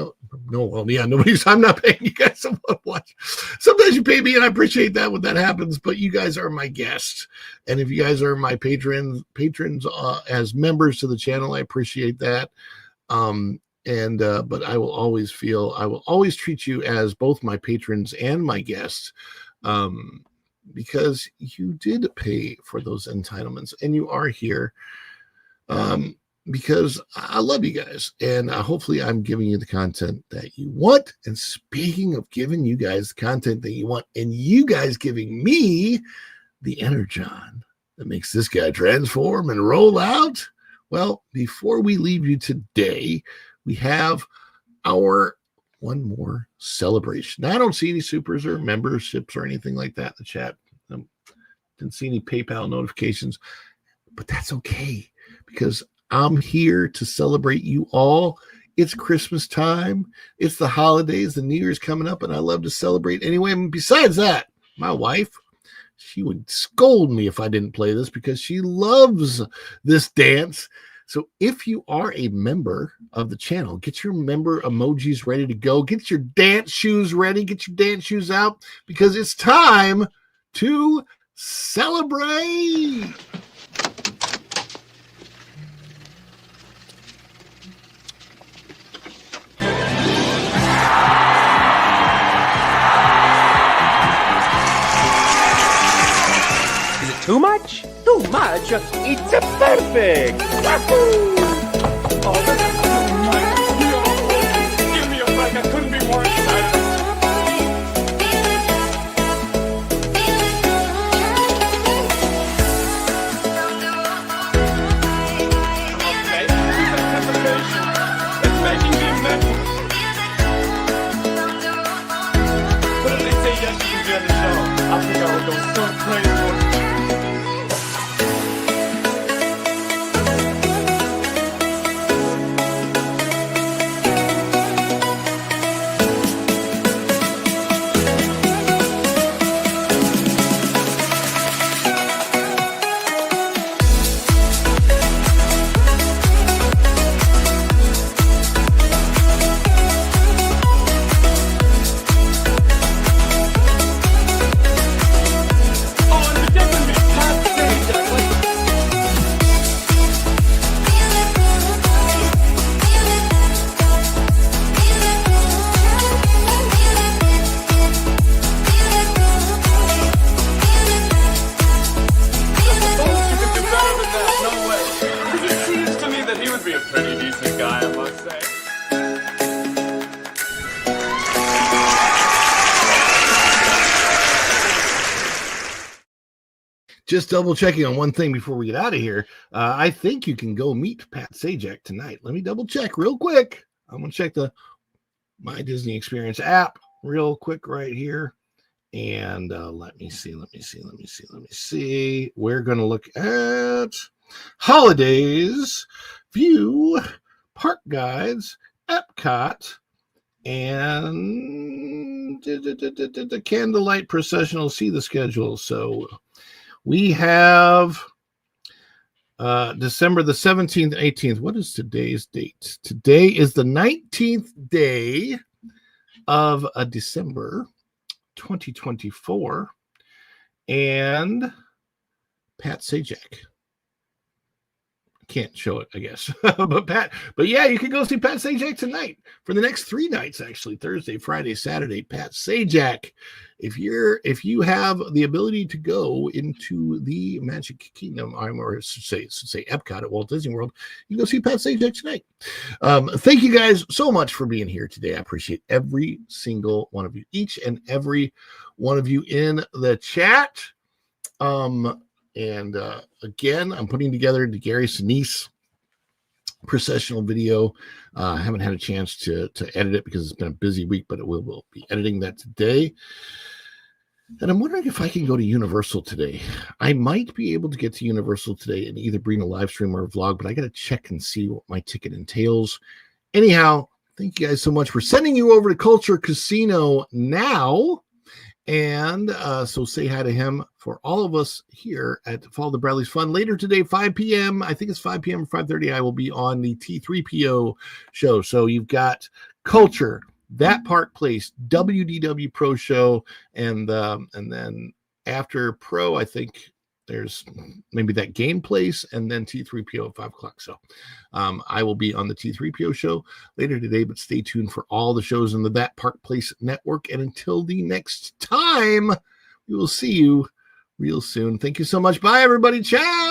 nobody's. I'm not paying you guys to watch. Sometimes you pay me, and I appreciate that when that happens. But you guys are my guests, and if you guys are my patrons as members to the channel, I appreciate that. But I will always treat you as both my patrons and my guests, because you did pay for those entitlements, and you are here because I love you guys, and hopefully I'm giving you the content that you want. And speaking of giving you guys the content that you want, and you guys giving me the energon that makes this guy transform and roll out, well, before we leave you today, we have our one more celebration. Now, I don't see any supers or memberships or anything like that in the chat. Didn't see any PayPal notifications, but that's okay, because I'm here to celebrate you all. It's Christmas time. It's the holidays. The New Year's coming up, and I love to celebrate anyway. And besides that, my wife, she would scold me if I didn't play this, because she loves this dance. So if you are a member of the channel, get your member emojis ready to go. Get your dance shoes ready. Get your dance shoes out, because it's time to celebrate. Is it too much? Too much? It's a perfect! Wahoo! Oh, this is too much. Give me a break. I couldn't be more excited. Okay, this anticipation is making me mental. But if they say yes, you can be on the show, I think I would go so crazy. Just double checking on one thing before we get out of here. I think you can go meet Pat Sajak tonight. Let me double check real quick. I'm going to check the My Disney Experience app real quick right here. And let me see. We're going to look at holidays, view, park guides, Epcot, and the candlelight processional. See the schedule. So we have December the 17th, 18th. What is today's date? Today is the 19th day of December 2024. And Pat Sajak. Can't show it, I guess. but yeah, you can go see Pat Sajak tonight for the next 3 nights, actually. Thursday, Friday, Saturday. Pat Sajak. If you have the ability to go into the Magic Kingdom, or I should say Epcot at Walt Disney World, you can go see Pat Sajak tonight. Thank you guys so much for being here today. I appreciate every single one of you, each and every one of you in the chat. Again, I'm putting together the Gary Sinise processional video. I haven't had a chance to edit it because it's been a busy week, but we'll be editing that today. And I'm wondering if I can go to Universal today. I might be able to get to Universal today and either bring a live stream or a vlog, but I got to check and see what my ticket entails. Anyhow, thank you guys so much for sending you over to Culture Casino now. And so say hi to him for all of us here at Follow the Bradley's Fun. Later today, 5 p.m., I think it's 5 p.m. or 5:30, I will be on the T3PO show. So you've got Culture, That Park Place, WDW Pro Show, and then after Pro, I think there's maybe that Game Place, and then T3PO at 5 o'clock. So I will be on the T3PO show later today, but stay tuned for all the shows in the That Park Place network. And until the next time, we will see you real soon. Thank you so much. Bye, everybody. Ciao.